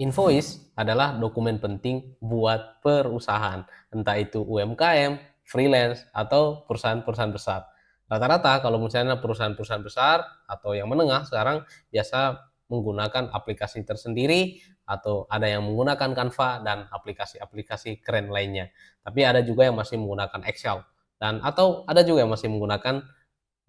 Invoice adalah dokumen penting buat perusahaan, entah itu UMKM, freelance, atau perusahaan-perusahaan besar. Rata-rata kalau misalnya perusahaan-perusahaan besar atau yang menengah sekarang biasa menggunakan aplikasi tersendiri atau ada yang menggunakan Canva dan aplikasi-aplikasi keren lainnya. Tapi ada juga yang masih menggunakan Excel dan atau ada juga yang masih menggunakan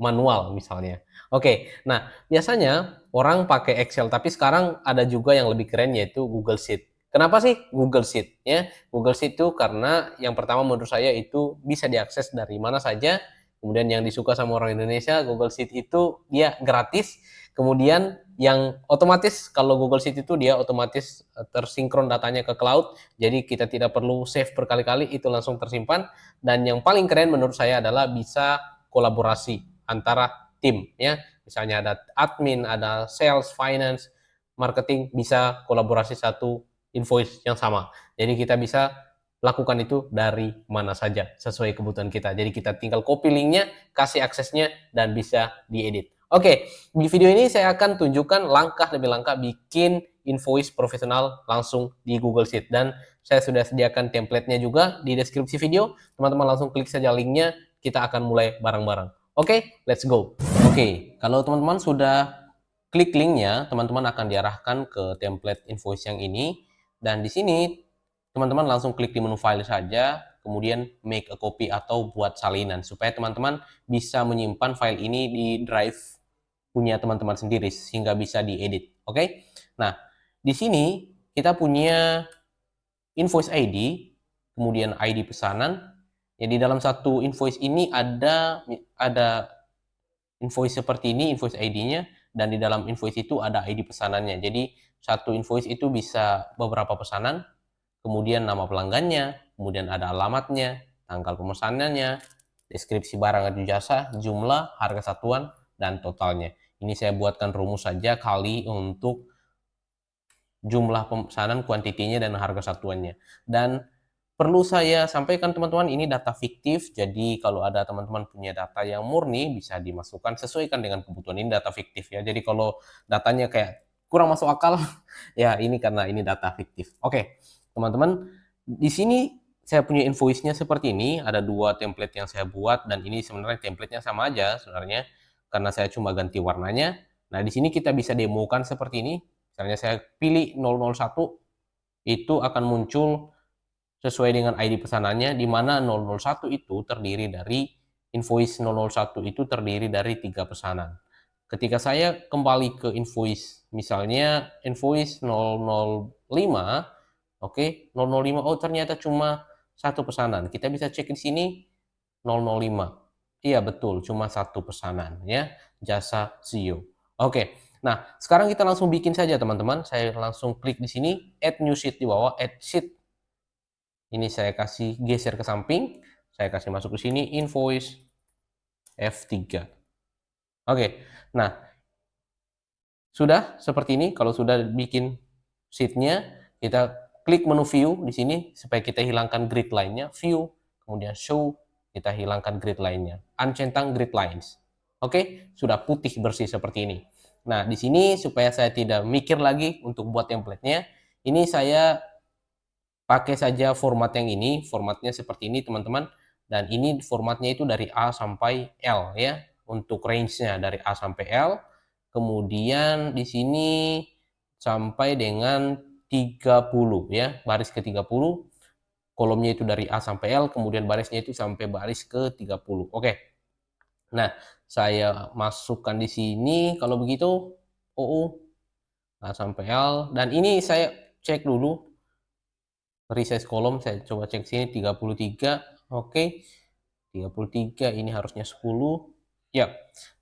manual misalnya. Oke, nah biasanya orang pakai Excel, tapi sekarang ada juga yang lebih keren yaitu Google Sheet. Kenapa sih Google Sheet? Ya, Google Sheet itu karena yang pertama menurut saya itu bisa diakses dari mana saja. Kemudian yang disuka sama orang Indonesia, Google Sheet itu dia gratis. Kemudian yang otomatis kalau Google Sheet itu dia otomatis tersinkron datanya ke cloud, jadi kita tidak perlu save berkali-kali, itu langsung tersimpan. Dan yang paling keren menurut saya adalah bisa kolaborasi antara tim ya. Misalnya ada admin, ada sales, finance, marketing bisa kolaborasi satu invoice yang sama. Jadi kita bisa lakukan itu dari mana saja sesuai kebutuhan kita. Jadi kita tinggal copy linknya, kasih aksesnya dan bisa diedit. Oke, di video ini saya akan tunjukkan langkah demi langkah bikin invoice profesional langsung di Google Sheet dan saya sudah sediakan template-nya juga di deskripsi video. Teman-teman langsung klik saja linknya, kita akan mulai bareng-bareng. Oke, let's go. Oke, kalau teman-teman sudah klik linknya, teman-teman akan diarahkan ke template invoice yang ini. Dan di sini, teman-teman langsung klik di menu file saja, kemudian make a copy atau buat salinan, supaya teman-teman bisa menyimpan file ini di drive punya teman-teman sendiri, sehingga bisa diedit. Oke, nah di sini kita punya invoice ID, kemudian ID pesanan. Ya, di dalam satu invoice ini ada invoice seperti ini, invoice ID-nya, dan di dalam invoice itu ada ID pesanannya. Jadi satu invoice itu bisa beberapa pesanan, kemudian nama pelanggannya, kemudian ada alamatnya, tanggal pemesanannya, deskripsi barang atau jasa, jumlah, harga satuan, dan totalnya. Ini saya buatkan rumus saja kali untuk jumlah pemesanan, kuantitinya, dan harga satuannya. Dan perlu saya sampaikan teman-teman, ini data fiktif, jadi kalau ada teman-teman punya data yang murni, bisa dimasukkan, sesuaikan dengan kebutuhan. Ini data fiktif ya, jadi kalau datanya kayak kurang masuk akal, ya ini karena ini data fiktif. Oke, teman-teman, di sini saya punya invoice-nya seperti ini, ada dua template yang saya buat, dan ini sebenarnya template-nya sama aja sebenarnya, karena saya cuma ganti warnanya. Nah, di sini kita bisa demokan seperti ini, misalnya saya pilih 001, itu akan muncul sesuai dengan ID pesanannya, di mana 001 itu terdiri dari invoice 001 itu terdiri dari 3 pesanan. Ketika saya kembali ke invoice, misalnya invoice 005, oke, 005, oh ternyata cuma satu pesanan. Kita bisa cek di sini 005. Iya betul, cuma satu pesanan ya, jasa SEO. Oke, nah sekarang kita langsung bikin saja teman-teman. Saya langsung klik di sini, add new sheet di bawah, add sheet. Ini saya kasih geser ke samping, saya kasih masuk ke sini invoice F3. Oke, nah sudah seperti ini. Kalau sudah bikin sheet-nya, kita klik menu view di sini supaya kita hilangkan grid line-nya, view, kemudian show, kita hilangkan grid line-nya, uncentang grid lines. Oke, sudah putih bersih seperti ini. Nah, di sini supaya saya tidak mikir lagi untuk buat template-nya, ini saya pakai saja format yang ini, formatnya seperti ini teman-teman, dan ini formatnya itu dari A sampai L ya, untuk range-nya dari A sampai L, kemudian di sini sampai dengan 30 ya, baris ke 30, kolomnya itu dari A sampai L, kemudian barisnya itu sampai baris ke 30. Oke. Nah, saya masukkan di sini kalau begitu OU A sampai L, dan ini saya cek dulu resize kolom, saya coba cek sini 33, oke, 33 ini harusnya 10 ya.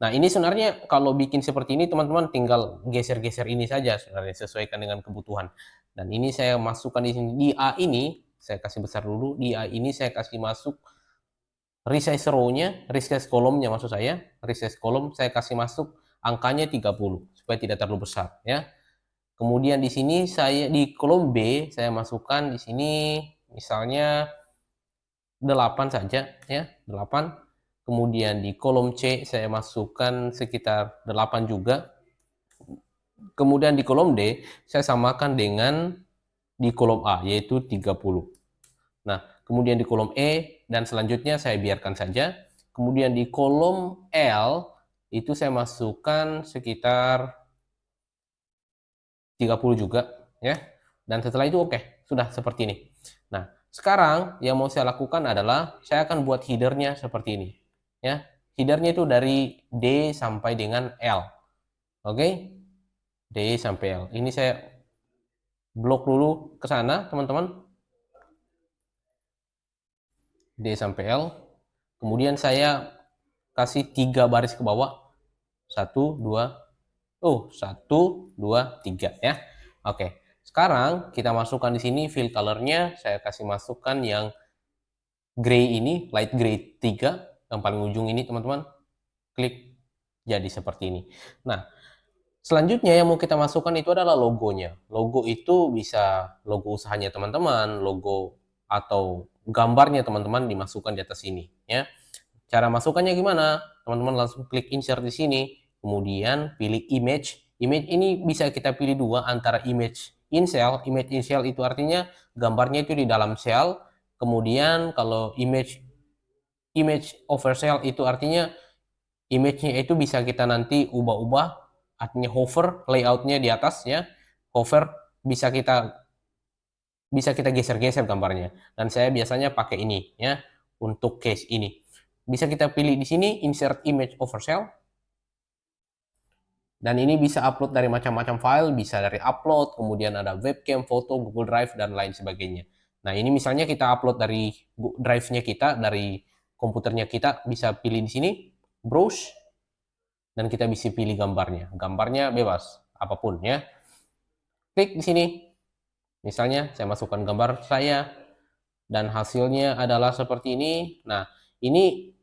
Nah ini sebenarnya kalau bikin seperti ini teman-teman tinggal geser-geser ini saja sebenarnya, sesuaikan dengan kebutuhan. Dan ini saya masukkan di sini, di A ini saya kasih besar dulu, di A ini saya kasih masuk resize row-nya, resize kolomnya maksud saya, resize kolom saya kasih masuk angkanya 30 supaya tidak terlalu besar ya. Kemudian di sini saya di kolom B saya masukkan di sini misalnya 8 saja ya, 8. Kemudian di kolom C saya masukkan sekitar 8 juga. Kemudian di kolom D, saya samakan dengan di kolom A, yaitu 30. Nah, kemudian di kolom E, dan selanjutnya saya biarkan saja. Kemudian di kolom L, itu saya masukkan sekitar 30 juga, ya. Dan setelah itu oke, sudah seperti ini. Nah, sekarang yang mau saya lakukan adalah, saya akan buat headernya seperti ini. Ya, headernya itu dari D sampai dengan L. Oke, D sampai L. Ini saya blok dulu ke sana, teman-teman. D sampai L. Kemudian saya kasih 3 baris ke bawah. 1, 2, 3 ya. Oke. Sekarang kita masukkan di sini fill color-nya. Saya kasih masukkan yang gray ini, light gray 3, yang paling ujung ini, teman-teman. Klik, jadi seperti ini. Nah, selanjutnya yang mau kita masukkan itu adalah logonya. Logo itu bisa logo usahanya teman-teman, logo atau gambarnya teman-teman dimasukkan di atas sini ya. Cara masukkannya gimana? Teman-teman langsung klik insert di sini, kemudian pilih image. Image ini bisa kita pilih dua, antara image in cell. Image in cell itu artinya gambarnya itu di dalam cell. Kemudian kalau image over cell itu artinya image-nya itu bisa kita nanti ubah-ubah, artinya hover layout-nya di atas ya. Hover bisa kita geser-geser gambarnya. Dan saya biasanya pakai ini ya untuk case ini. Bisa kita pilih di sini insert image over cell. Dan ini bisa upload dari macam-macam file, bisa dari upload, kemudian ada webcam, foto, Google Drive, dan lain sebagainya. Nah, ini misalnya kita upload dari drive-nya kita, dari komputernya kita, bisa pilih di sini, browse, dan kita bisa pilih gambarnya. Gambarnya bebas, apapun ya. Klik di sini. Misalnya, saya masukkan gambar saya, dan hasilnya adalah seperti ini. Nah, ini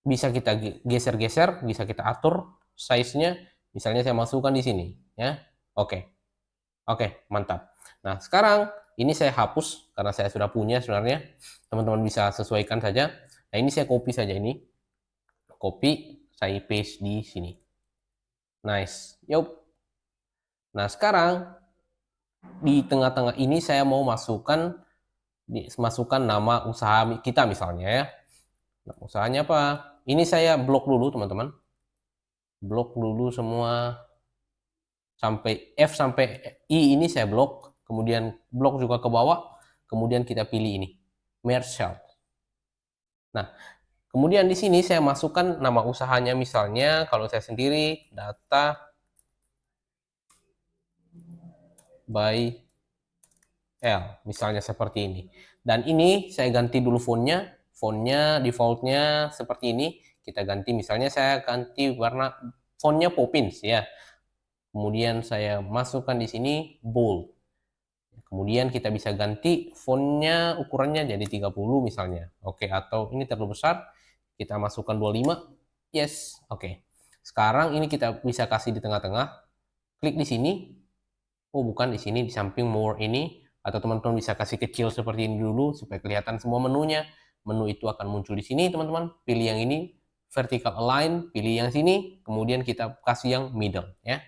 bisa kita geser-geser, bisa kita atur size-nya. Misalnya saya masukkan di sini, ya. Oke. Oke, mantap. Nah, sekarang ini saya hapus karena saya sudah punya sebenarnya. Teman-teman bisa sesuaikan saja. Nah, ini saya copy saja ini. Copy, saya paste di sini. Nice. Yup. Nah, sekarang di tengah-tengah ini saya mau masukkan nama usaha kita misalnya ya. Nah, usahanya apa? Ini saya blok dulu, teman-teman. Blok dulu semua sampai F sampai I ini saya blok, kemudian blok juga ke bawah, kemudian kita pilih ini, merge cell. Nah, kemudian di sini saya masukkan nama usahanya, misalnya kalau saya sendiri, data by L, misalnya seperti ini. Dan ini saya ganti dulu fontnya defaultnya seperti ini, kita ganti, misalnya saya ganti warna fontnya Poppins ya. Kemudian saya masukkan di sini bold. Kemudian kita bisa ganti fontnya, ukurannya jadi 30 misalnya. Oke, atau ini terlalu besar, kita masukkan 25. Yes, oke. Sekarang ini kita bisa kasih di tengah-tengah. Klik di sini. Oh, bukan di sini, di samping more ini. Atau teman-teman bisa kasih kecil seperti ini dulu supaya kelihatan semua menunya. Menu itu akan muncul di sini, teman-teman. Pilih yang ini, vertical align, pilih yang sini, kemudian kita kasih yang middle ya.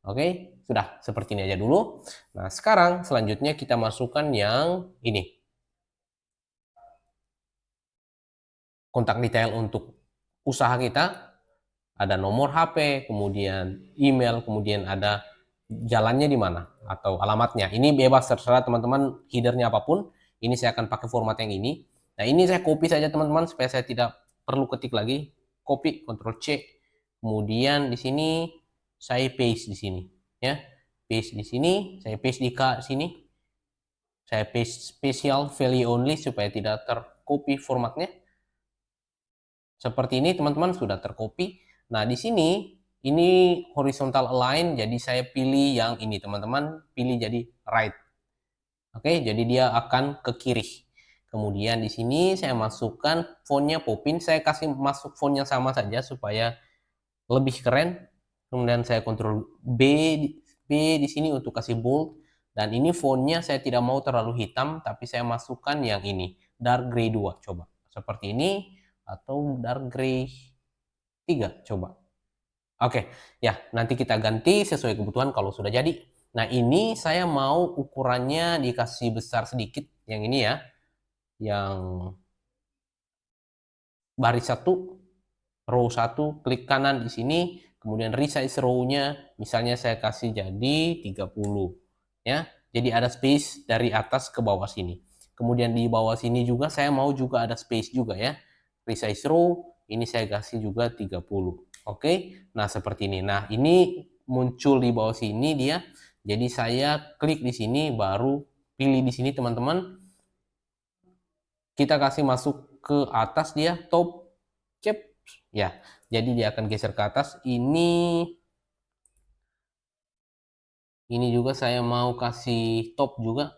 Oke, sudah seperti ini aja dulu. Nah, sekarang selanjutnya kita masukkan yang ini. Kontak detail untuk usaha kita, ada nomor HP, kemudian email, kemudian ada jalannya di mana atau alamatnya. Ini bebas terserah teman-teman, headernya apapun. Ini saya akan pakai format yang ini. Nah, ini saya copy saja teman-teman supaya saya tidak perlu ketik lagi. Copy, Ctrl C. Kemudian di sini saya paste di sini ya. Paste di sini, saya paste di sini. Saya paste special value only supaya tidak tercopy formatnya. Seperti ini teman-teman, sudah tercopy. Nah, di sini ini horizontal align, jadi saya pilih yang ini teman-teman, pilih jadi right. Oke, jadi dia akan ke kiri. Kemudian di sini saya masukkan fontnya Poppins, saya kasih masuk font yang sama saja supaya lebih keren. Kemudian saya Ctrl B di sini untuk kasih bold. Dan ini fontnya saya tidak mau terlalu hitam, tapi saya masukkan yang ini, dark gray 2, coba. Seperti ini, atau dark gray 3, coba. Oke, ya nanti kita ganti sesuai kebutuhan kalau sudah jadi. Nah ini saya mau ukurannya dikasih besar sedikit, yang ini ya, yang baris 1, row 1, klik kanan di sini, kemudian resize row-nya, misalnya saya kasih jadi 30, ya. Jadi ada space dari atas ke bawah sini. Kemudian di bawah sini juga saya mau juga ada space juga ya. Resize row, ini saya kasih juga 30. Oke, nah seperti ini. Nah ini muncul di bawah sini dia. Jadi saya klik di sini, baru pilih di sini teman-teman. Kita kasih masuk ke atas dia, top, cep, ya. Jadi dia akan geser ke atas. Ini juga saya mau kasih top juga,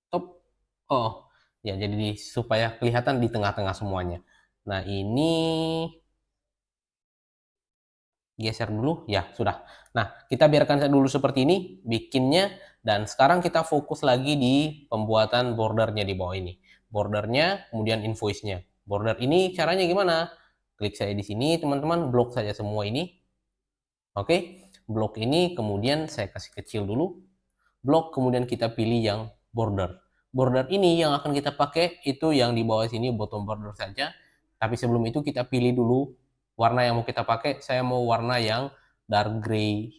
top. Oh, ya jadi supaya kelihatan di tengah-tengah semuanya. Nah, ini geser dulu, ya sudah. Nah, kita biarkan dulu seperti ini bikinnya, dan sekarang kita fokus lagi di pembuatan bordernya di bawah ini. Bordernya, kemudian invoice-nya. Border ini caranya gimana? Klik saya di sini, teman-teman, blok saja semua ini. Oke, blok ini kemudian saya kasih kecil dulu. Blok, kemudian kita pilih yang border. Border ini yang akan kita pakai itu yang di bawah sini, bottom border saja. Tapi sebelum itu kita pilih dulu warna yang mau kita pakai. Saya mau warna yang dark gray.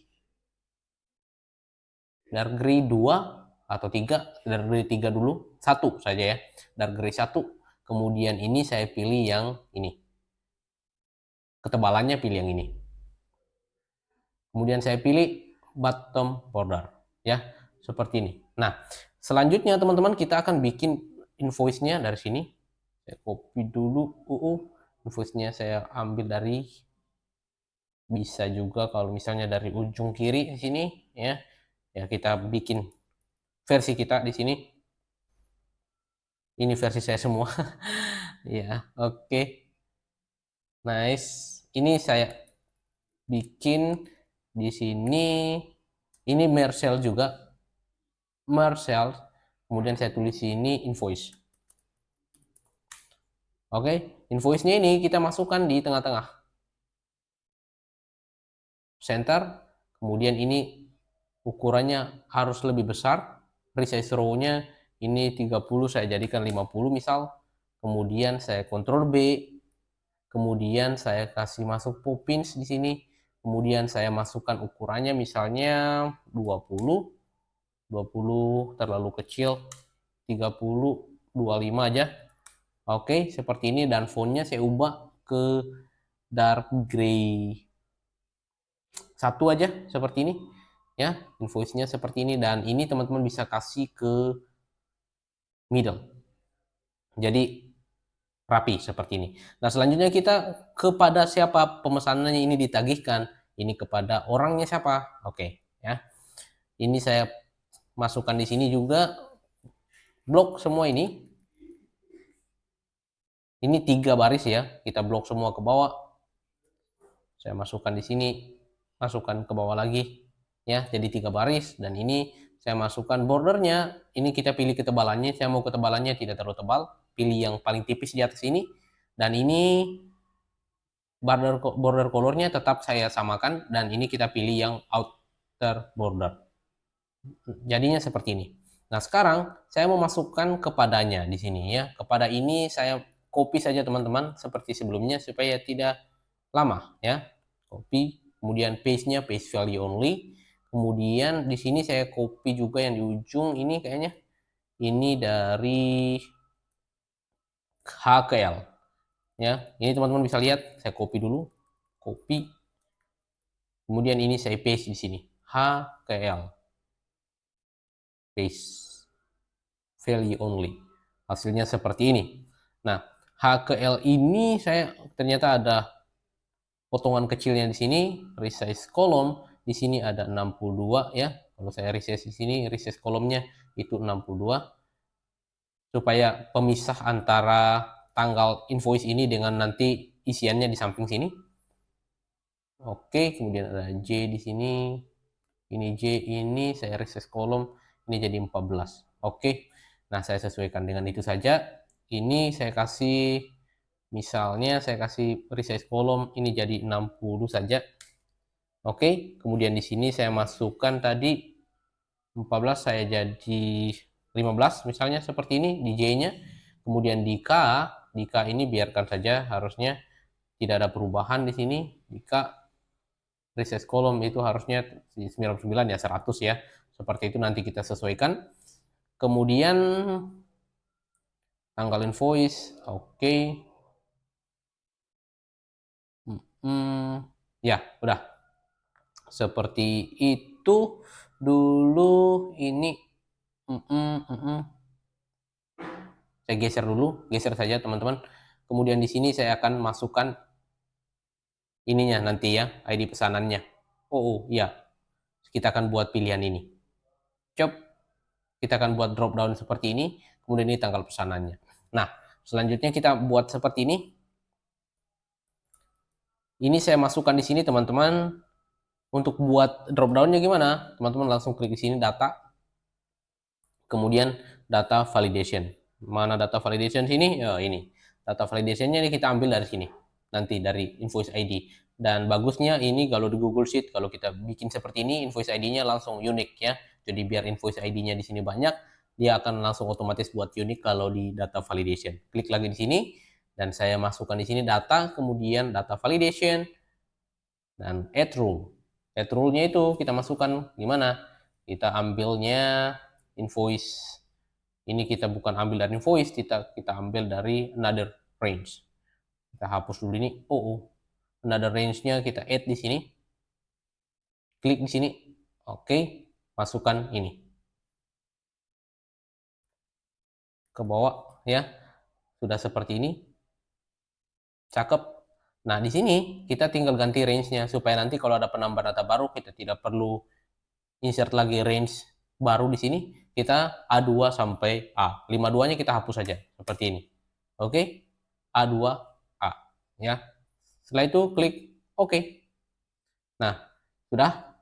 Dark gray 2 atau 3. Dark gray 3 dulu. 1 saja ya. Dark gray 1. Kemudian ini saya pilih yang ini. Ketebalannya pilih yang ini. Kemudian saya pilih bottom border. Ya, seperti ini. Nah, selanjutnya teman-teman kita akan bikin invoice-nya dari sini. Saya copy dulu invoice-nya saya ambil dari, bisa juga kalau misalnya dari ujung kiri di sini ya. Ya kita bikin versi kita di sini. Ini versi saya semua. Ya, oke. Nice. Ini saya bikin di sini, ini Marcel juga. Marcel. Kemudian saya tulis sini invoice. Oke, invoice-nya ini kita masukkan di tengah-tengah. Center, kemudian ini ukurannya harus lebih besar. Resize row-nya ini 30, saya jadikan 50 misal. Kemudian saya Ctrl B, kemudian saya kasih masuk Poppins di sini. Kemudian saya masukkan ukurannya misalnya 20, 20 terlalu kecil, 30, 25 aja. Oke, seperti ini, dan fontnya saya ubah ke dark gray 1 aja seperti ini ya. Invoice-nya seperti ini, dan ini teman-teman bisa kasih ke middle. Jadi rapi seperti ini. Nah, selanjutnya kita kepada siapa pemesanannya ini ditagihkan. Ini kepada orangnya siapa? Oke, ya. Ini saya masukkan di sini juga, blok semua ini. Ini 3 baris ya, kita blok semua ke bawah. Saya masukkan di sini, masukkan ke bawah lagi ya, jadi 3 baris. Dan ini saya masukkan bordernya, ini kita pilih ketebalannya. Saya mau ketebalannya tidak terlalu tebal, pilih yang paling tipis di atas ini. Dan ini border colornya tetap saya samakan, dan ini kita pilih yang outer border. Jadinya seperti ini. Nah, sekarang saya mau masukkan kepadanya di sini ya. Kepada ini saya copy saja teman-teman seperti sebelumnya supaya tidak lama ya. Copy, kemudian paste-nya paste value only. Kemudian di sini saya copy juga yang di ujung ini kayaknya. Ini dari H ke L. Ya, ini teman-teman bisa lihat, saya copy dulu. Copy. Kemudian ini saya paste di sini. H ke L. Paste. Value only. Hasilnya seperti ini. Nah, H ke L ini saya ternyata ada potongan kecilnya di sini, resize column di sini ada 62 ya. Kalau saya resize di sini, resize kolomnya itu 62 supaya pemisah antara tanggal invoice ini dengan nanti isiannya di samping sini. Oke, kemudian ada J di sini. Ini J, ini saya resize kolom, ini jadi 14. Oke. Nah, saya sesuaikan dengan itu saja. Ini saya kasih, misalnya saya kasih resize kolom ini jadi 60 saja. Oke, kemudian di sini saya masukkan tadi 14, saya jadi 15 misalnya seperti ini di J-nya. Kemudian di K ini biarkan saja, harusnya tidak ada perubahan di sini. Di K recess column itu harusnya 99 ya 100 ya. Seperti itu nanti kita sesuaikan. Kemudian tanggal invoice, oke. Ya, udah. Seperti itu dulu ini. Saya geser dulu, geser saja teman-teman. Kemudian di sini saya akan masukkan ininya nanti ya, ID pesanannya. Oh iya, kita akan buat pilihan ini. Cop, kita akan buat drop down seperti ini, kemudian ini tanggal pesanannya. Nah, selanjutnya kita buat seperti ini. Ini saya masukkan di sini teman-teman. Untuk buat drop downnya gimana? Teman-teman langsung klik di sini data, kemudian data validation. Mana data validation sini? Ya, ini. Data validationnya ini kita ambil dari sini. Nanti dari invoice ID. Dan bagusnya ini kalau di Google Sheet, kalau kita bikin seperti ini, invoice ID-nya langsung unik ya. Jadi biar invoice ID-nya di sini banyak, dia akan langsung otomatis buat unik kalau di data validation. Klik lagi di sini, dan saya masukkan di sini data, kemudian data validation, dan add rule. Add rule-nya itu kita masukkan gimana? Kita ambilnya invoice. Ini kita bukan ambil dari invoice, kita ambil dari another range. Kita hapus dulu ini. Another range-nya kita add di sini. Klik di sini. Oke, masukkan ini. Ke bawah ya. Sudah seperti ini. Cakep. Nah, di sini kita tinggal ganti range-nya supaya nanti kalau ada penambahan data baru kita tidak perlu insert lagi range baru di sini. Kita A2 sampai A. 52-nya kita hapus saja seperti ini. Oke? A2 A ya. Setelah itu klik OK. Nah, sudah.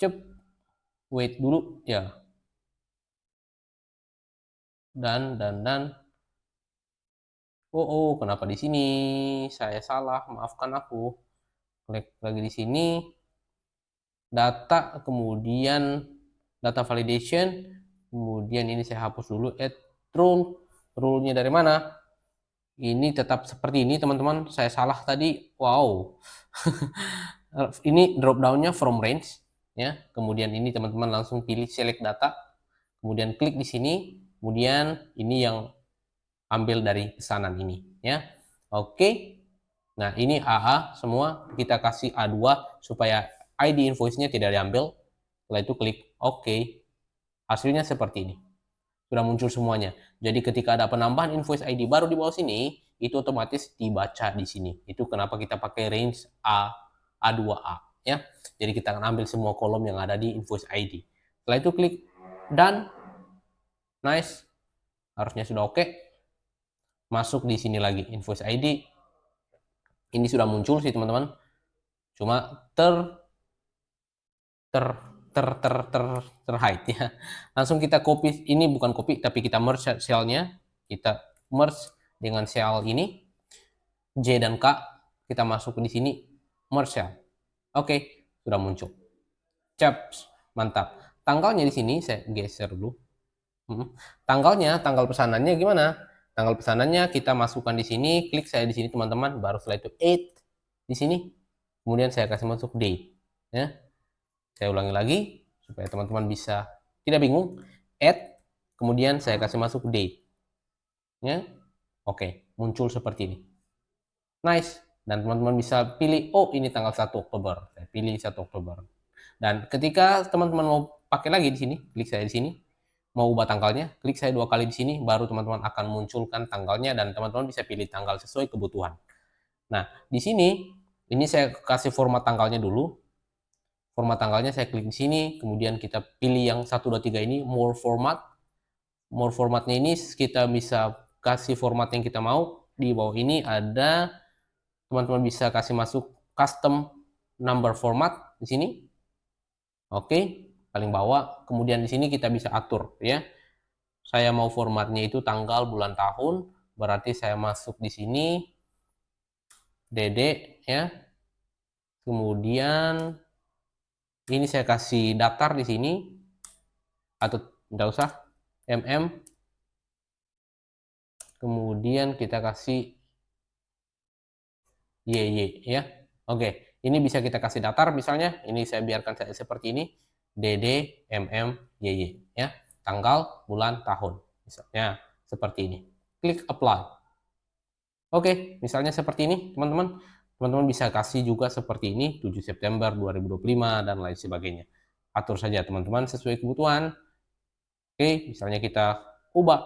Cep. Wait dulu ya. Dan kenapa di sini saya salah? Maafkan aku. Klik lagi di sini. Data, kemudian data validation, kemudian ini saya hapus dulu add rule. Rule-nya dari mana? Ini tetap seperti ini teman-teman, saya salah tadi. Wow. Ini drop down-nya from range ya. Kemudian ini teman-teman langsung pilih select data, kemudian klik di sini, kemudian ini yang ambil dari pesanan ini ya. Oke. Nah, ini AA semua, kita kasih A2 supaya ID invoice-nya tidak diambil. Setelah itu klik OK. Hasilnya seperti ini. Sudah muncul semuanya. Jadi ketika ada penambahan invoice ID baru di bawah sini, itu otomatis dibaca di sini. Itu kenapa kita pakai range A2A ya. Jadi kita akan ambil semua kolom yang ada di invoice ID. Setelah itu klik done. Nice. Harusnya sudah oke. Masuk di sini lagi invoice ID. Ini sudah muncul sih teman-teman. Cuma terhide ya. Langsung kita copy, ini bukan copy tapi kita merge cell-nya. Kita merge dengan cell ini. J dan K kita masuk di sini, merge cell. Oke, sudah muncul. Caps, mantap. Tanggalnya di sini saya geser dulu. Tanggalnya, tanggal pesanannya gimana? Tanggal pesanannya kita masukkan di sini, klik saya di sini teman-teman, baru setelah itu 8 di sini. Kemudian saya kasih masuk date ya. Saya ulangi lagi supaya teman-teman bisa tidak bingung. Add, kemudian saya kasih masuk date. Ya. Oke, muncul seperti ini. Nice. Dan teman-teman bisa pilih, oh ini tanggal 1 Oktober. Saya pilih 1 Oktober. Dan ketika teman-teman mau pakai lagi di sini, klik saya di sini. Mau ubah tanggalnya, klik saya 2 kali di sini, baru teman-teman akan munculkan tanggalnya dan teman-teman bisa pilih tanggal sesuai kebutuhan. Nah, di sini, ini saya kasih format tanggalnya dulu. Format tanggalnya saya klik di sini, kemudian kita pilih yang 1, 2, 3 ini, more format. More formatnya ini kita bisa kasih format yang kita mau. Di bawah ini ada, teman-teman bisa kasih masuk custom number format di sini. Oke, paling bawah. Kemudian di sini kita bisa atur ya. Saya mau formatnya itu tanggal, bulan, tahun. Berarti saya masuk di sini DD ya. Kemudian ini saya kasih datar di sini, atau tidak usah, kemudian kita kasih ya. Oke, ini bisa kita kasih datar, misalnya ini saya biarkan seperti ini, dd ya, tanggal, bulan, tahun, misalnya seperti ini. Klik apply. Oke, misalnya seperti ini teman-teman. Teman-teman bisa kasih juga seperti ini, 7 September 2025 dan lain sebagainya. Atur saja teman-teman sesuai kebutuhan. Oke, misalnya kita ubah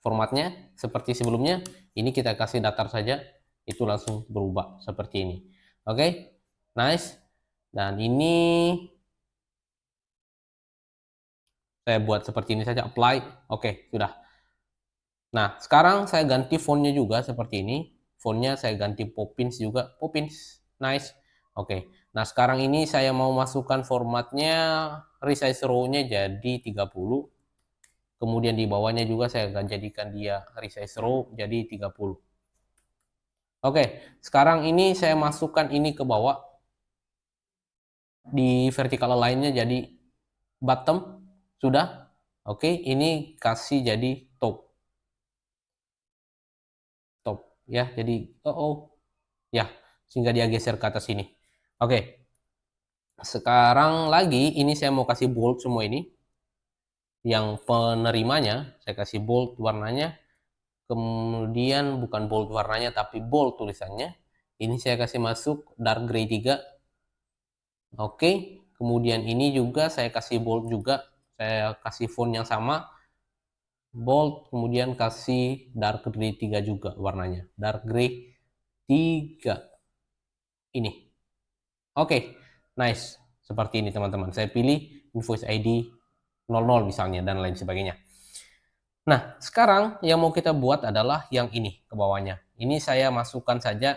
formatnya seperti sebelumnya, ini kita kasih datar saja, itu langsung berubah seperti ini. Oke, nice. Dan ini saya buat seperti ini saja, apply. Oke, sudah. Nah, sekarang saya ganti fontnya juga seperti ini. Fontnya saya ganti Poppins juga, Poppins. Nice. Oke. Nah, sekarang ini saya mau masukkan formatnya, resize row-nya jadi 30. Kemudian di bawahnya juga saya akan jadikan dia resize row jadi 30. Oke, sekarang ini saya masukkan ini ke bawah. Di vertical align-nya jadi bottom. Sudah. Oke, ini kasih jadi top. Top ya, jadi ya, sehingga dia geser ke atas sini. Oke. Sekarang lagi ini saya mau kasih bold semua ini. Yang penerimanya saya kasih bold warnanya. Kemudian bukan bold warnanya tapi bold tulisannya. Ini saya kasih masuk dark gray 3. Oke. Kemudian ini juga saya kasih bold juga. Saya kasih font yang sama. Bold, kemudian kasih dark gray 3 juga warnanya. Dark gray 3. Ini. Oke. Nice. Seperti ini teman-teman. Saya pilih invoice ID 00 misalnya dan lain sebagainya. Nah, sekarang yang mau kita buat adalah yang ini ke bawahnya. Ini saya masukkan saja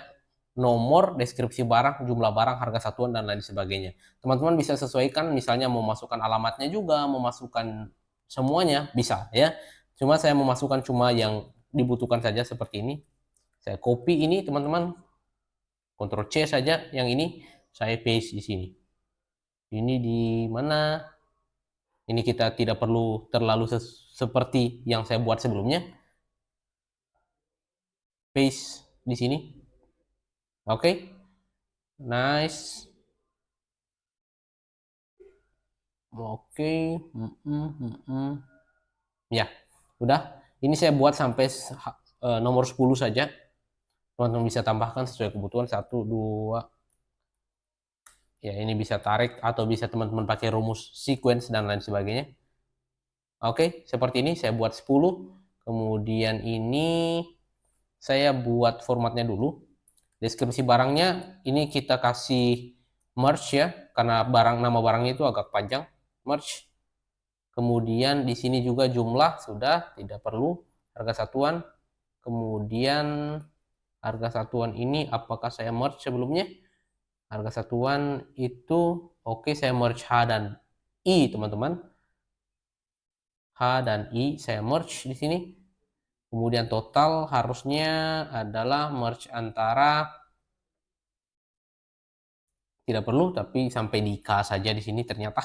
nomor, deskripsi barang, jumlah barang, harga satuan, dan lain sebagainya. Teman-teman bisa sesuaikan, misalnya mau masukkan alamatnya juga, mau masukkan semuanya, bisa ya. Cuma saya memasukkan cuma yang dibutuhkan saja seperti ini. Saya copy ini teman-teman, Ctrl C saja yang ini, saya paste di sini. Ini di mana? Ini kita tidak perlu terlalu seperti yang saya buat sebelumnya. Paste di sini. Oke. Nice. Oke. Ya, udah. Ini saya buat sampai nomor 10 saja. Teman-teman bisa tambahkan sesuai kebutuhan, 1, 2. Ya, ini bisa tarik atau bisa teman-teman pakai rumus sequence dan lain sebagainya. Oke, seperti ini saya buat 10. Kemudian ini saya buat formatnya dulu. Deskripsi barangnya ini kita kasih merge ya, karena nama barangnya itu agak panjang. Merge. Kemudian di sini juga jumlah sudah tidak perlu, harga satuan. Kemudian harga satuan ini apakah saya merge sebelumnya? Harga satuan itu oke, saya merge H dan I teman-teman. H dan I saya merge di sini. Kemudian total harusnya adalah merge antara, tidak perlu tapi sampai di K saja di sini ternyata.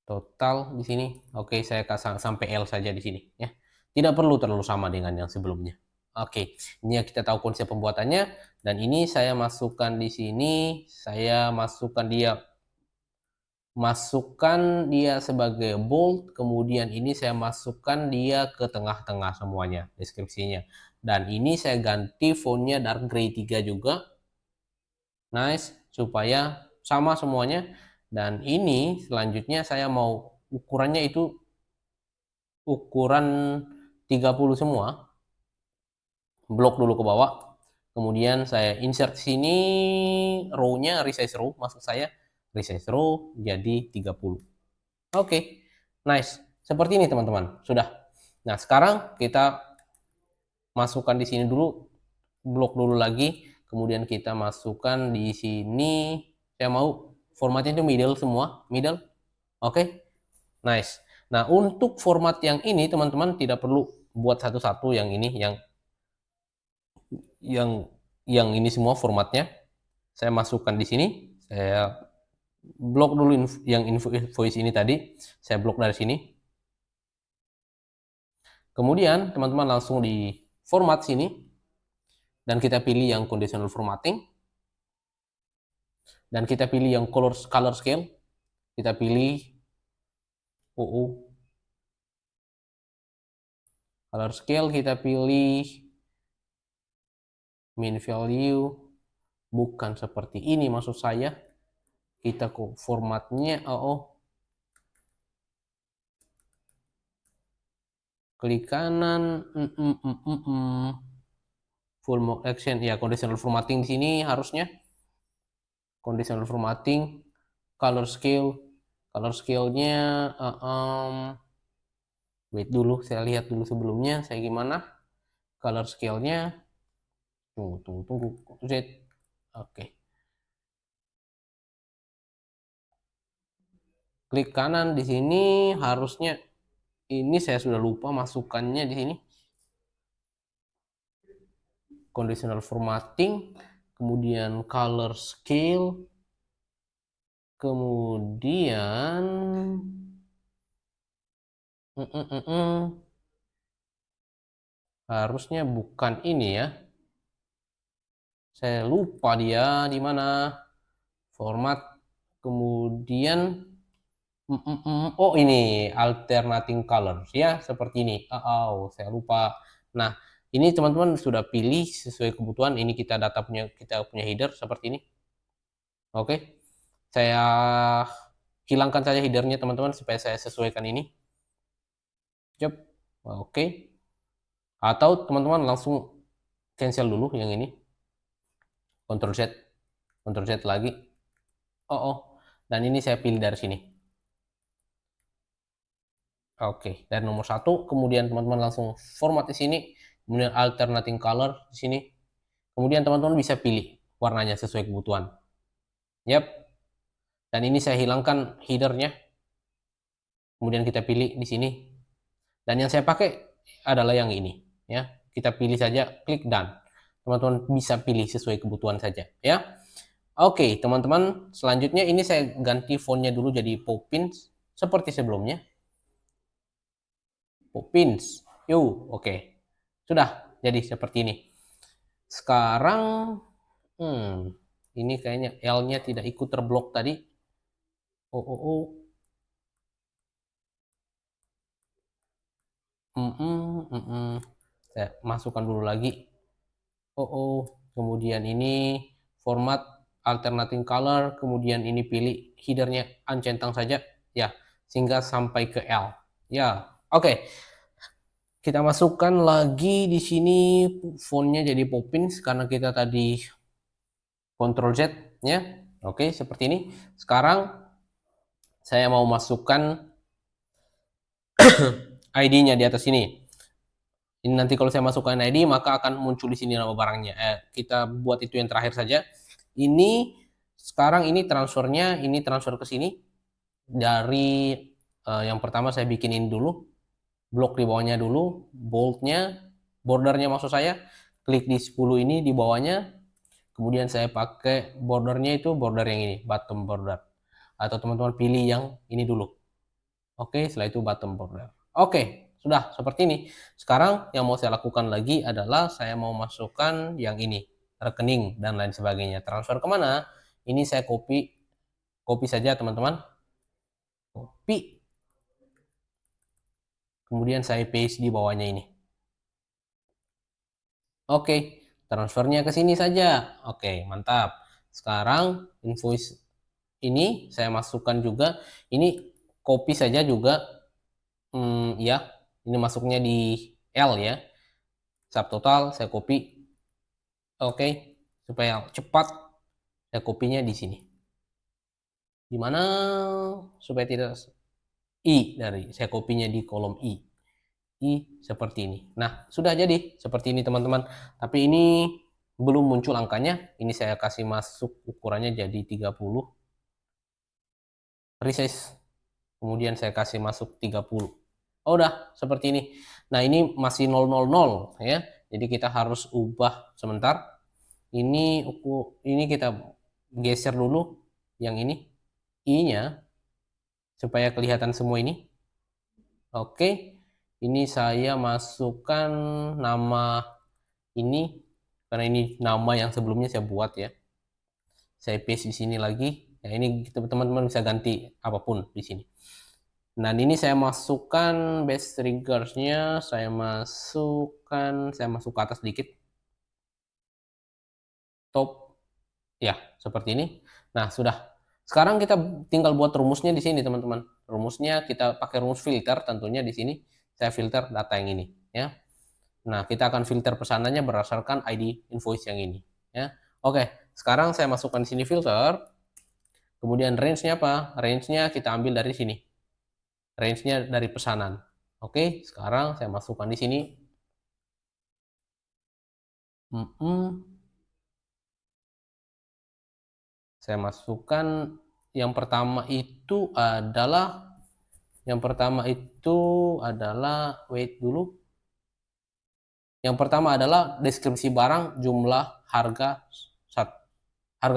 Total di sini. Oke, saya kasih sampai L saja di sini ya. Tidak perlu terlalu sama dengan yang sebelumnya. Oke, ini ya kita tahu konsep pembuatannya, dan ini saya masukkan di sini, saya masukkan dia sebagai bold, kemudian ini saya masukkan dia ke tengah-tengah semuanya deskripsinya. Dan ini saya ganti fontnya dark gray 3 juga. Nice, supaya sama semuanya. Dan ini selanjutnya saya mau ukurannya itu ukuran 30 semua. Blok dulu ke bawah. Kemudian saya insert sini row-nya, resize row maksud saya. Resize row jadi 30. Oke. Nice. Seperti ini teman-teman. Sudah. Nah, sekarang kita masukkan di sini dulu, blok dulu lagi. Kemudian kita masukkan di sini, saya mau formatnya itu middle semua, middle. Oke. Nice. Nah, untuk format yang ini teman-teman tidak perlu buat satu-satu yang ini, yang yang ini semua formatnya saya masukkan di sini. Saya blok dulu yang invoice ini tadi, saya blok dari sini. Kemudian teman-teman langsung di format sini dan kita pilih yang conditional formatting dan kita pilih yang color scale, kita pilih color scale, kita pilih min value, bukan seperti ini maksud saya, kita kok formatnya klik kanan, full mode action ya, conditional formatting di sini harusnya conditional formatting, color scale-nya wait dulu, saya lihat dulu sebelumnya saya gimana color scale-nya. Tunggu Z. Oke. Klik kanan di sini harusnya ini, saya sudah lupa masukannya di sini. Conditional formatting, kemudian color scale, kemudian harusnya bukan ini ya. Saya lupa dia di mana. Format, kemudian oh ini alternating colors ya, seperti ini. Saya lupa. Nah, ini teman-teman sudah pilih sesuai kebutuhan. Ini kita punya header seperti ini. Oke. Saya hilangkan saja headernya teman-teman supaya saya sesuaikan ini. Cep. Oke. Atau teman-teman langsung cancel dulu yang ini. Ctrl Z. Ctrl Z lagi. Dan ini saya pilih dari sini. Oke, dari nomor 1, kemudian teman-teman langsung format di sini, kemudian alternating color di sini. Kemudian teman-teman bisa pilih warnanya sesuai kebutuhan. Yap. Dan ini saya hilangkan headernya. Kemudian kita pilih di sini. Dan yang saya pakai adalah yang ini, ya. Kita pilih saja, klik done. Teman-teman bisa pilih sesuai kebutuhan saja, ya. Oke, teman-teman, selanjutnya ini saya ganti fontnya dulu jadi Poppins seperti sebelumnya. Poppins. Oke. Sudah jadi seperti ini. Sekarang ini kayaknya L-nya tidak ikut terblok tadi. Saya masukkan dulu lagi. Kemudian ini format alternating color, kemudian ini pilih headernya uncentang saja ya, sehingga sampai ke L. Ya, oke. Kita masukkan lagi di sini fontnya jadi Poppins karena kita tadi Ctrl Z ya. Oke, seperti ini. Sekarang saya mau masukkan ID-nya di atas sini. Ini nanti kalau saya masukkan ID maka akan muncul di sini nama barangnya. Kita buat itu yang terakhir saja. Ini sekarang ini transfernya, ini transfer ke sini dari yang pertama saya bikinin dulu blok di bawahnya dulu, boldnya, bordernya maksud saya, klik di 10 ini di bawahnya, kemudian saya pakai bordernya itu border yang ini, bottom border, atau teman-teman pilih yang ini dulu. Oke, setelah itu bottom border. Oke, sudah seperti ini. Sekarang yang mau saya lakukan lagi adalah saya mau masukkan yang ini, rekening dan lain sebagainya. Transfer kemana? Ini saya copy saja teman-teman. Copy. Kemudian saya paste di bawahnya ini. Oke, transfernya ke sini saja. Oke, mantap. Sekarang invoice ini saya masukkan juga. Ini copy saja juga. Ya, ini masuknya di L ya. Subtotal saya copy. Oke, supaya cepat saya kopinya di sini. Di mana supaya tidak I dari saya kopinya di kolom I seperti ini. Nah, sudah jadi seperti ini teman-teman. Tapi ini belum muncul angkanya. Ini saya kasih masuk ukurannya jadi 30. Resize. Kemudian saya kasih masuk 30. Udah seperti ini. Nah, ini masih 000 ya. Jadi kita harus ubah sebentar. Ini kita geser dulu yang ini i-nya supaya kelihatan semua ini. Oke, ini saya masukkan nama ini karena ini nama yang sebelumnya saya buat ya. Saya paste di sini lagi. Ya, ini teman-teman bisa ganti apapun di sini. Dan ini saya masukkan base triggersnya, saya masuk ke atas sedikit. Top, ya seperti ini. Nah sudah. Sekarang kita tinggal buat rumusnya di sini teman-teman. Rumusnya kita pakai rumus filter tentunya di sini. Saya filter data yang ini ya. Nah kita akan filter pesanannya berdasarkan ID invoice yang ini ya. Oke, sekarang saya masukkan di sini filter. Kemudian range-nya apa? Range-nya kita ambil dari sini. Range-nya dari pesanan. Oke, sekarang saya masukkan di sini. Saya masukkan yang pertama itu adalah wait dulu. Yang pertama adalah deskripsi barang, jumlah, harga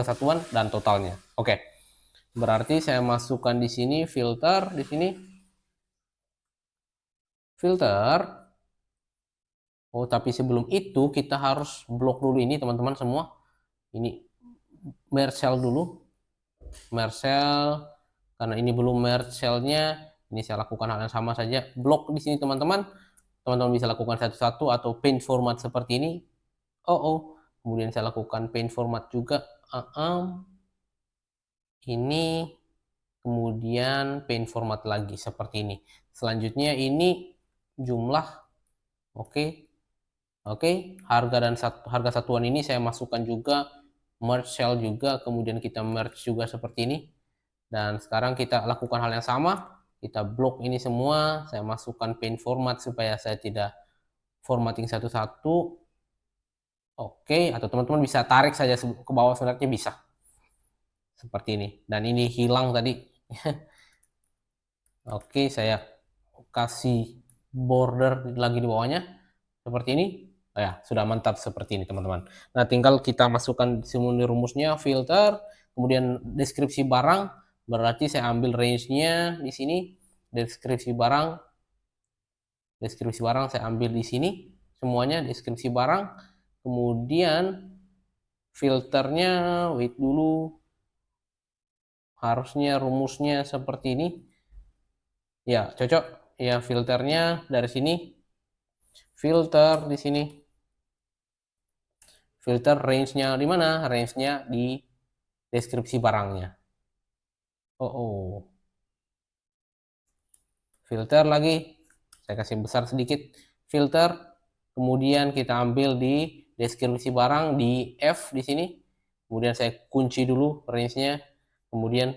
satuan dan totalnya. Oke. Berarti saya masukkan di sini filter di sini. Filter. Oh, tapi sebelum itu kita harus blok dulu ini teman-teman semua. Ini merge cell dulu. Merge cell karena ini belum merge cell-nya, ini saya lakukan hal yang sama saja. Blok di sini teman-teman bisa lakukan satu-satu atau paint format seperti ini. Kemudian saya lakukan paint format juga. Ini kemudian paint format lagi seperti ini. Selanjutnya ini jumlah. Oke, harga satuan ini saya masukkan juga, merge cell juga, kemudian kita merge juga seperti ini. Dan sekarang kita lakukan hal yang sama, kita blok ini semua, saya masukkan paint format supaya saya tidak formatting satu-satu. Oke, atau teman-teman bisa tarik saja ke bawah sebenarnya bisa. Seperti ini. Dan ini hilang tadi. Oke, saya kasih border lagi di bawahnya. Seperti ini. Oh ya, sudah mantap seperti ini teman-teman. Nah, tinggal kita masukkan semua rumusnya, filter, kemudian deskripsi barang. Berarti saya ambil range-nya di sini, deskripsi barang saya ambil di sini, semuanya deskripsi barang, kemudian filternya, wait dulu, harusnya rumusnya seperti ini, ya cocok, ya filternya dari sini, filter di sini, filter range-nya di mana? Range-nya di deskripsi barangnya. Filter lagi, saya kasih besar sedikit, filter, kemudian kita ambil di deskripsi barang di F di sini, kemudian saya kunci dulu range-nya, kemudian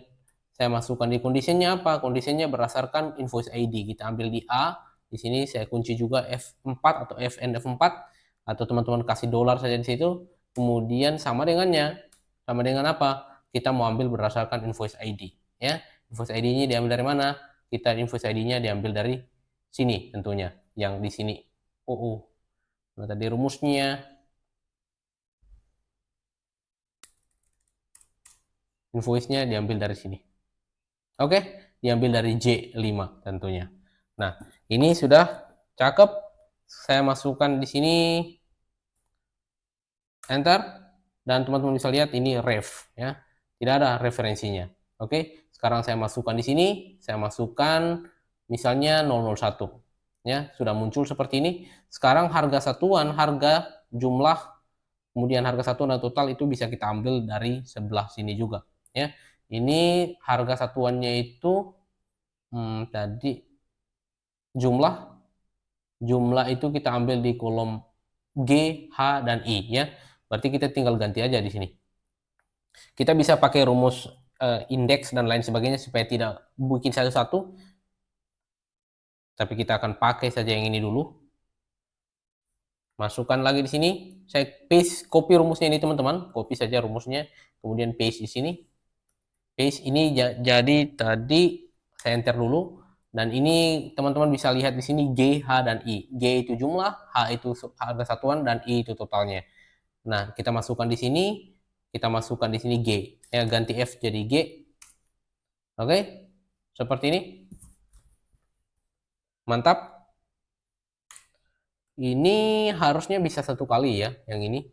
saya masukkan di condition-nya apa? Condition-nya berdasarkan invoice ID, kita ambil di A, di sini saya kunci juga F4 atau FN F4, atau teman-teman kasih dolar saja di situ, kemudian sama dengannya, sama dengan apa? Kita mau ambil berdasarkan invoice ID, ya. Invoice ID-nya diambil dari mana? Kita invoice ID-nya diambil dari sini tentunya, yang di sini. Nah, tadi rumusnya. Invoice-nya diambil dari sini. Oke, diambil dari J5 tentunya. Nah, ini sudah cakep. Saya masukkan di sini. Enter. Dan teman-teman bisa lihat ini ref ya. Tidak ada referensinya. Oke, sekarang saya masukkan di sini, saya masukkan misalnya 001. Ya, sudah muncul seperti ini. Sekarang harga satuan, harga jumlah, kemudian harga satuan dan total itu bisa kita ambil dari sebelah sini juga, ya. Ini harga satuannya itu tadi jumlah itu kita ambil di kolom G, H, dan I, ya. Berarti kita tinggal ganti aja di sini. Kita bisa pakai rumus indeks dan lain sebagainya supaya tidak bikin satu-satu. Tapi kita akan pakai saja yang ini dulu. Masukkan lagi di sini. Saya paste, copy rumusnya ini teman-teman. Copy saja rumusnya. Kemudian paste di sini. Paste ini jadi tadi saya enter dulu. Dan ini teman-teman bisa lihat di sini G, H, dan I. G itu jumlah, H itu harga satuan, dan I itu totalnya. Nah, kita masukkan di sini, kita masukkan di sini G. Ya, ganti F jadi G. Oke, seperti ini. Mantap. Ini harusnya bisa satu kali ya, yang ini.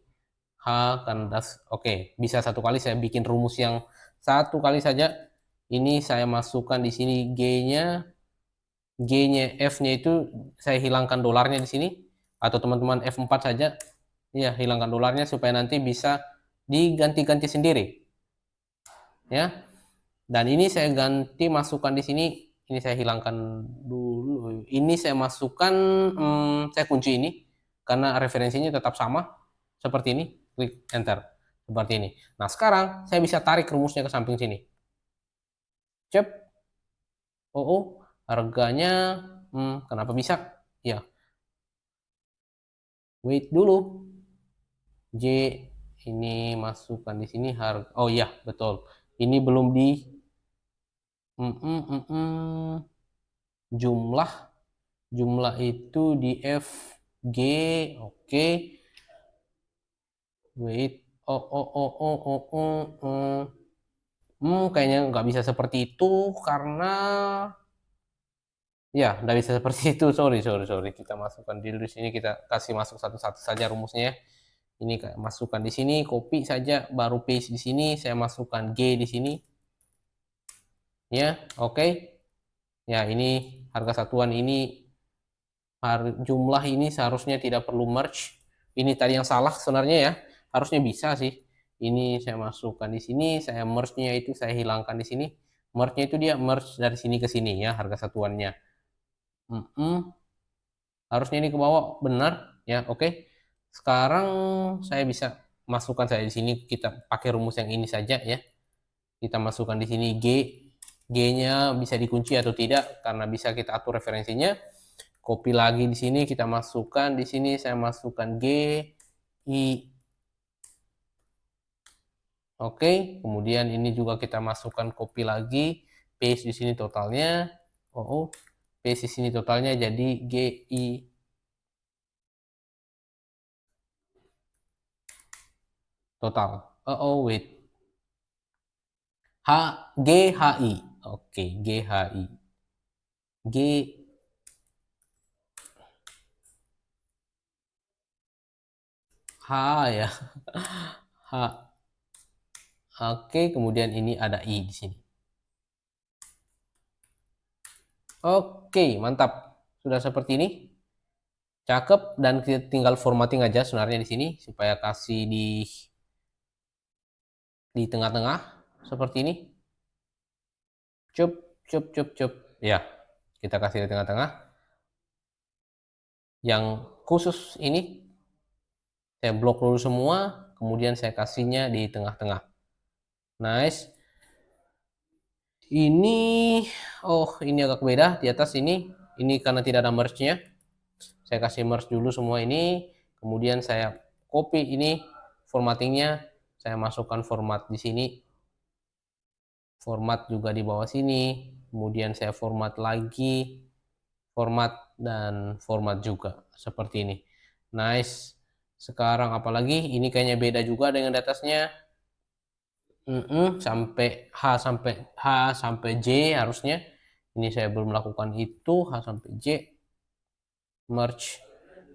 H kandas. Oke, bisa satu kali saya bikin rumus yang satu kali saja. Ini saya masukkan di sini G-nya. G-nya, F-nya itu saya hilangkan dolarnya di sini. Atau teman-teman F4 saja. Ya, hilangkan dolarnya supaya nanti bisa diganti-ganti sendiri. Ya. Dan ini saya ganti masukkan di sini. Ini saya hilangkan dulu. Ini saya masukkan, saya kunci ini karena referensinya tetap sama seperti ini. Klik enter seperti ini. Nah, sekarang saya bisa tarik rumusnya ke samping sini. Cep. Oh, harganya, kenapa bisa? Ya, wait dulu. J ini masukkan di sini harga. Oh iya, betul. Ini belum di jumlah. Jumlah itu di F G. Oke. Wait. Kayaknya nggak bisa seperti itu karena ya nggak bisa seperti itu. Sorry. Kita masukkan dulu di sini. Kita kasih masuk satu-satu saja rumusnya. Ini kayak masukkan di sini, copy saja, baru paste di sini. Saya masukkan G di sini. Ya, oke. Ya, ini harga satuan ini, jumlah ini seharusnya tidak perlu merge. Ini tadi yang salah sebenarnya ya. Harusnya bisa sih. Ini saya masukkan di sini, saya merge-nya itu saya hilangkan di sini. Merge-nya itu dia merge dari sini ke sini ya, harga satuannya. Harusnya ini ke bawah, benar ya, oke. Sekarang saya bisa masukkan saya di sini, kita pakai rumus yang ini saja ya. Kita masukkan di sini G. G-nya bisa dikunci atau tidak karena bisa kita atur referensinya. Copy lagi di sini, kita masukkan di sini, saya masukkan G, I. Oke, kemudian ini juga kita masukkan, copy lagi, paste di sini totalnya. Paste di sini totalnya jadi G, I. Total. Wait. H, G, H, I. Oke, G, H, I. G, H ya. H. Oke, kemudian ini ada I di sini. Oke, mantap. Sudah seperti ini. Cakep, dan kita tinggal formatting aja sebenarnya di sini supaya kasih di tengah-tengah seperti ini. Cup. Ya, kita kasih di tengah-tengah. Yang khusus ini saya blok dulu semua, kemudian saya kasihnya di tengah-tengah. Nice. Ini, ini agak beda di atas ini. Ini karena tidak ada merge-nya. Saya kasih merge dulu semua ini, kemudian saya copy ini formattingnya, saya masukkan format di sini, format juga di bawah sini, kemudian saya format lagi, format dan format juga seperti ini. Nice. Sekarang apalagi ini kayaknya beda juga dengan di atasnya. Sampai H sampai J harusnya. Ini saya belum melakukan itu, H sampai J merge.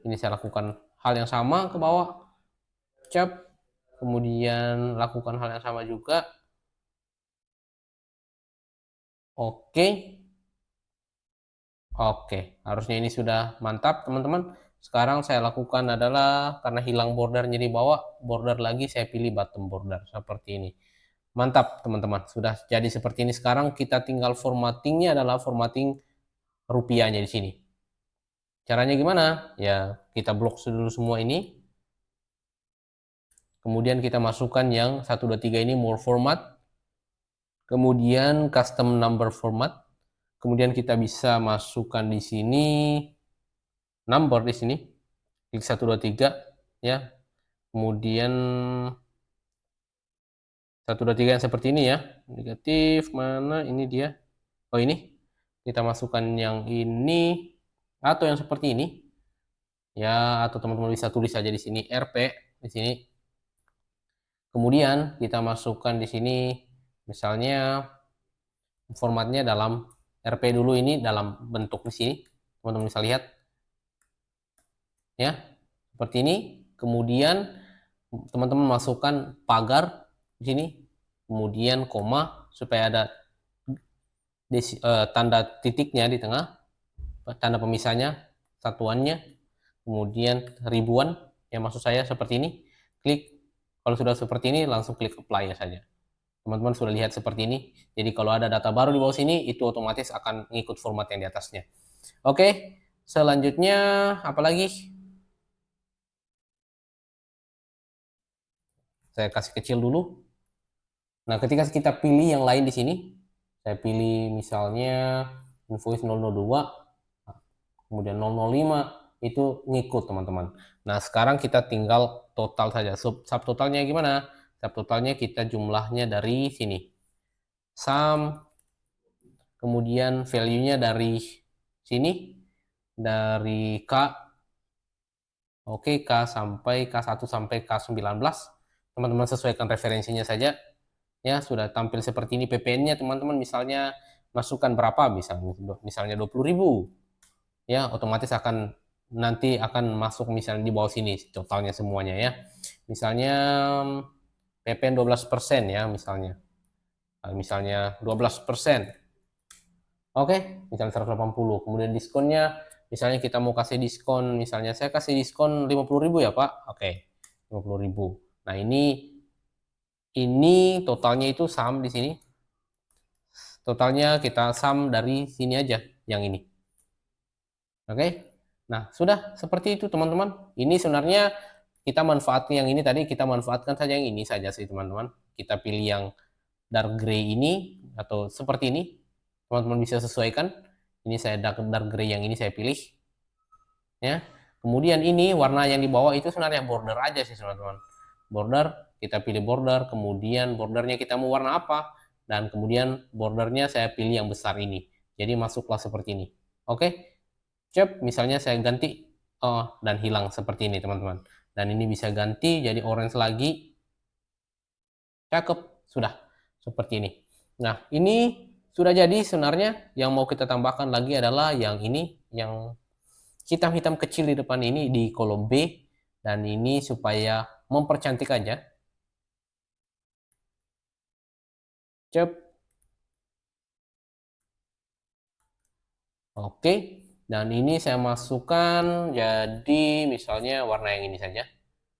Ini saya lakukan hal yang sama ke bawah, cap, kemudian lakukan hal yang sama juga. Oke, harusnya ini sudah mantap teman-teman. Sekarang saya lakukan adalah, karena hilang bordernya di bawah, border lagi, saya pilih bottom border seperti ini. Mantap teman-teman, sudah jadi seperti ini. Sekarang kita tinggal formattingnya adalah formatting rupiahnya di sini. Caranya gimana? Ya, kita blok dulu semua ini. Kemudian kita masukkan yang 1, 2, 3 ini, more format. Kemudian custom number format. Kemudian kita bisa masukkan di sini number di sini. Klik 1, 2, 3 ya. Kemudian 1, 2, 3 yang seperti ini ya. Negatif mana ini dia? Oh, ini. kita masukkan yang ini atau yang seperti ini ya, atau teman-teman bisa tulis saja di sini RP di sini. Kemudian kita masukkan di sini misalnya formatnya dalam RP dulu, ini dalam bentuk di sini. Teman-teman bisa lihat ya, seperti ini. Kemudian teman-teman masukkan pagar di sini, kemudian koma supaya ada tanda titiknya di tengah, tanda pemisahnya, satuannya, kemudian ribuan yang maksud saya seperti ini. Klik, kalau sudah seperti ini langsung klik apply saja. Teman-teman sudah lihat seperti ini. Jadi kalau ada data baru di bawah sini, itu otomatis akan ngikut format yang di atasnya. Oke, selanjutnya apa lagi? Saya kasih kecil dulu. Nah, ketika kita pilih yang lain di sini, saya pilih misalnya invoice 002, kemudian 005, itu ngikut teman-teman. Nah, sekarang kita tinggal total saja. Subtotalnya gimana? Subtotalnya kita jumlahnya dari sini. Sum, kemudian value-nya dari sini, dari K, oke, K sampai K1 sampai K19. Teman-teman sesuaikan referensinya saja. Ya, sudah tampil seperti ini PPN-nya teman-teman, misalnya masukkan berapa, misalnya 20.000. Ya, otomatis nanti akan masuk misalnya di bawah sini totalnya semuanya ya. Misalnya PPN 12% ya misalnya. Misalnya 12%. Oke, misalnya 180. Kemudian diskonnya, misalnya kita mau kasih diskon, misalnya saya kasih diskon 50.000 ya Pak. Oke, 50.000. Nah, ini totalnya itu sum di sini. Totalnya kita sum dari sini aja, yang ini. Oke. Nah, sudah seperti itu teman-teman. Ini sebenarnya kita manfaatkan yang ini tadi, kita manfaatkan saja yang ini saja sih teman-teman. Kita pilih yang dark gray ini atau seperti ini. Teman-teman bisa sesuaikan. Ini saya dark gray yang ini saya pilih. Ya. Kemudian ini warna yang di bawah itu sebenarnya border aja sih teman-teman. Border, kita pilih border, kemudian bordernya kita mau warna apa, dan kemudian bordernya saya pilih yang besar ini. Jadi masuklah seperti ini. Oke. Cep, misalnya saya ganti, oh, dan hilang seperti ini teman-teman. Dan ini bisa ganti jadi orange lagi. Cakep, sudah seperti ini. Nah, ini sudah jadi. Sebenarnya yang mau kita tambahkan lagi adalah yang ini, yang hitam-hitam kecil di depan ini di kolom B, dan ini supaya mempercantik aja. Cep. Oke. Dan ini saya masukkan jadi misalnya warna yang ini saja.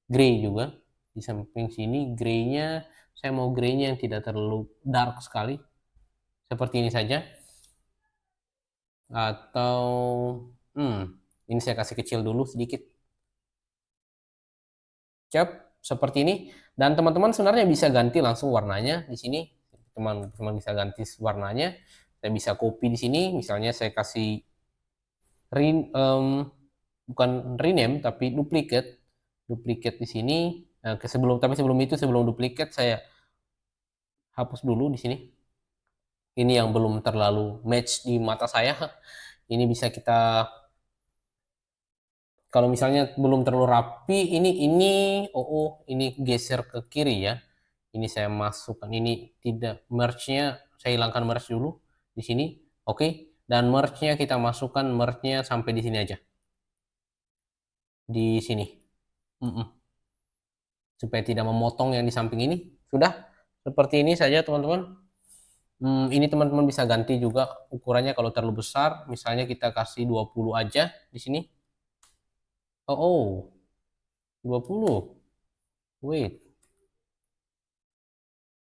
Grey juga. Di samping sini grey-nya, saya mau grey-nya yang tidak terlalu dark sekali. Seperti ini saja. Atau ini saya kasih kecil dulu sedikit. Cap, seperti ini. Dan teman-teman sebenarnya bisa ganti langsung warnanya di sini. Teman-teman bisa ganti warnanya. Saya bisa copy di sini. Misalnya saya kasih bukan rename tapi duplicate. Duplicate di sini. Nah, tapi sebelum itu, sebelum duplicate saya hapus dulu di sini. Ini yang belum terlalu match di mata saya. Ini bisa kita, kalau misalnya belum terlalu rapi, ini geser ke kiri ya. Ini saya masukkan, ini tidak merge-nya, saya hilangkan merge dulu di sini. Oke, dan merge-nya kita masukkan merge-nya sampai di sini aja. Di sini. Supaya tidak memotong yang di samping ini. Sudah seperti ini saja teman-teman. Ini teman-teman bisa ganti juga ukurannya kalau terlalu besar. Misalnya kita kasih 20 aja di sini. Oh, 20. Wait.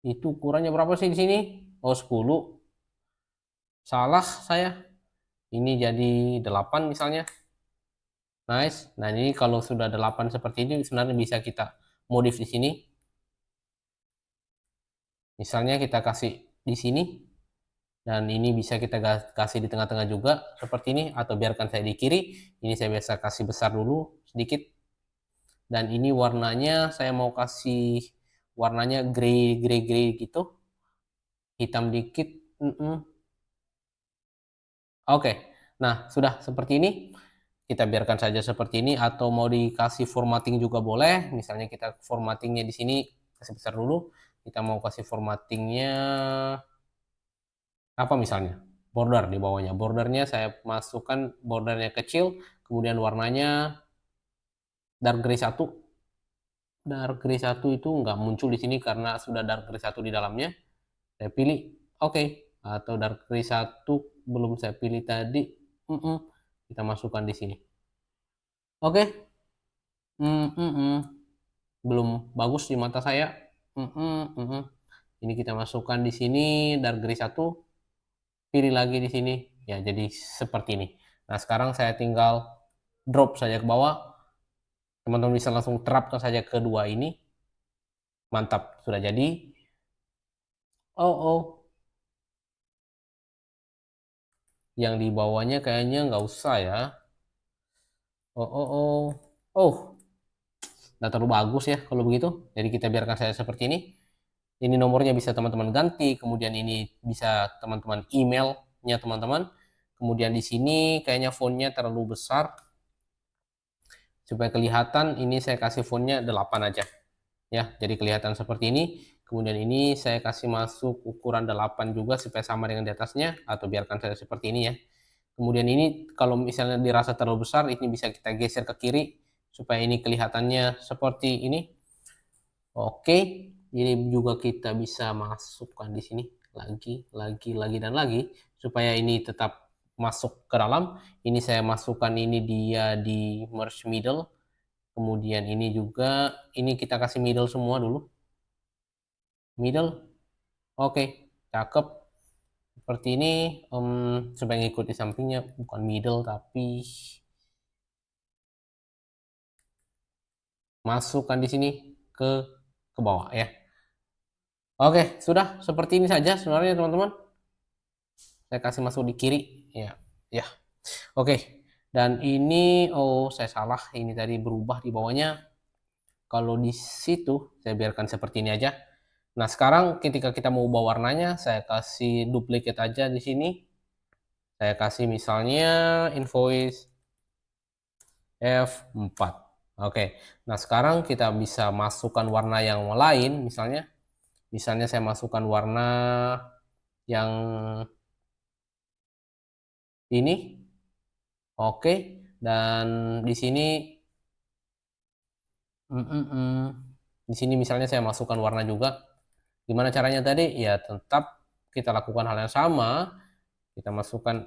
Itu ukurannya berapa sih di sini? Oh, 10. Salah saya. Ini jadi 8 misalnya. Nice. Nah, ini kalau sudah 8 seperti ini sebenarnya bisa kita modif di sini. Misalnya kita kasih di sini. Dan ini bisa kita kasih di tengah-tengah juga seperti ini, atau biarkan saya di kiri. Ini saya biasa kasih besar dulu sedikit. Dan ini warnanya saya mau kasih warnanya grey gitu, hitam dikit. Oke, nah sudah seperti ini, kita biarkan saja seperti ini atau mau dikasih formatting juga boleh. Misalnya kita formattingnya di sini kasih besar dulu. Kita mau kasih formattingnya apa misalnya? Border di bawahnya. Bordernya saya masukkan bordernya kecil, kemudian warnanya dark gray 1. Dark gray 1 itu nggak muncul di sini karena sudah dark gray 1 di dalamnya. Saya pilih oke, okay. Atau dark gray 1 belum saya pilih tadi. Kita masukkan di sini. Oke. Okay. Belum bagus di mata saya. Ini kita masukkan di sini dark gray 1. Pilih lagi di sini. Ya, jadi seperti ini. Nah, sekarang saya tinggal drop saja ke bawah. Teman-teman bisa langsung terapkan saja kedua ini. Mantap, sudah jadi. Oh. Yang di bawahnya kayaknya nggak usah ya. Oh, nggak terlalu bagus ya kalau begitu. Jadi kita biarkan saya seperti ini. Ini nomornya bisa teman-teman ganti. Kemudian ini bisa teman-teman emailnya teman-teman. Kemudian di sini kayaknya fontnya terlalu besar. Supaya kelihatan, ini saya kasih fontnya 8 aja. Ya, jadi kelihatan seperti ini. Kemudian ini saya kasih masuk ukuran 8 juga supaya sama dengan di atasnya. Atau biarkan saya seperti ini ya. Kemudian ini kalau misalnya dirasa terlalu besar, ini bisa kita geser ke kiri. Supaya ini kelihatannya seperti ini. Oke, ini juga kita bisa masukkan di sini. Lagi, dan lagi. Supaya ini tetap masuk ke dalam. Ini saya masukkan ini dia di merge middle. Kemudian ini juga, ini kita kasih middle semua dulu. Middle, oke, cakep. Seperti ini, supaya ngikuti sampingnya, bukan middle tapi masukkan di sini ke bawah ya. Oke, sudah seperti ini saja sebenarnya teman-teman. Saya kasih masuk di kiri, ya. Oke, dan ini, saya salah, ini tadi berubah di bawahnya. Kalau di situ, saya biarkan seperti ini aja. Nah, sekarang ketika kita mau ubah warnanya, saya kasih duplicate aja di sini. Saya kasih misalnya invoice F4. Oke, nah sekarang kita bisa masukkan warna yang lain, misalnya saya masukkan warna yang ini. Oke, dan di sini di sini misalnya saya masukkan warna juga. Gimana caranya tadi? Ya tetap kita lakukan hal yang sama. Kita masukkan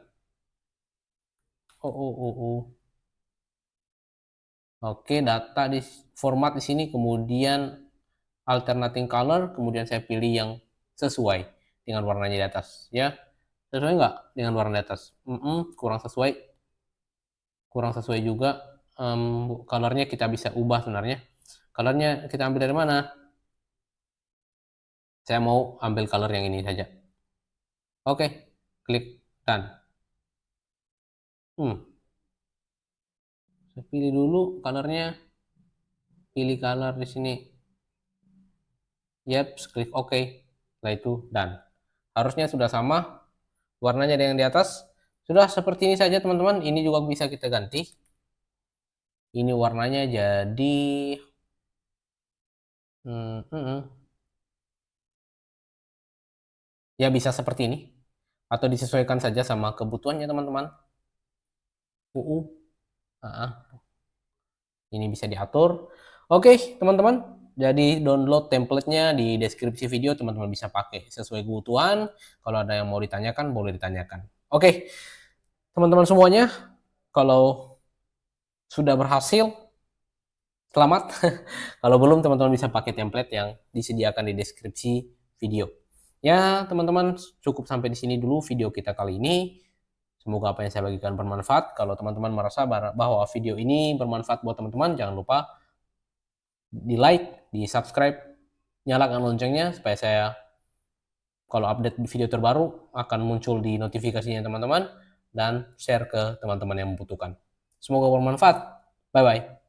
Oke, data di format di sini, kemudian alternating color, kemudian saya pilih yang sesuai dengan warnanya di atas, ya. Sesuai nggak dengan warna di atas? Kurang sesuai juga. Colornya kita bisa ubah sebenarnya. Colornya kita ambil dari mana? Saya mau ambil color yang ini saja. Oke, klik done. Saya pilih dulu colornya. Pilih color di sini. Klik OK. Setelah itu done. Harusnya sudah sama warnanya dengan di atas. Sudah seperti ini saja teman-teman. Ini juga bisa kita ganti. Ini warnanya jadi ya bisa seperti ini. Atau disesuaikan saja sama kebutuhannya teman-teman. Ini bisa diatur. Oke teman-teman. Jadi download template-nya di deskripsi video, teman-teman bisa pakai sesuai kebutuhan. Kalau ada yang mau ditanyakan, boleh ditanyakan. Oke, teman-teman semuanya, kalau sudah berhasil, selamat. Kalau belum, teman-teman bisa pakai template yang disediakan di deskripsi video. Ya, teman-teman, cukup sampai di sini dulu video kita kali ini. Semoga apa yang saya bagikan bermanfaat. Kalau teman-teman merasa bahwa video ini bermanfaat buat teman-teman, jangan lupa di like, di subscribe, nyalakan loncengnya supaya saya kalau update video terbaru akan muncul di notifikasinya teman-teman, dan share ke teman-teman yang membutuhkan. Semoga bermanfaat. Bye-bye.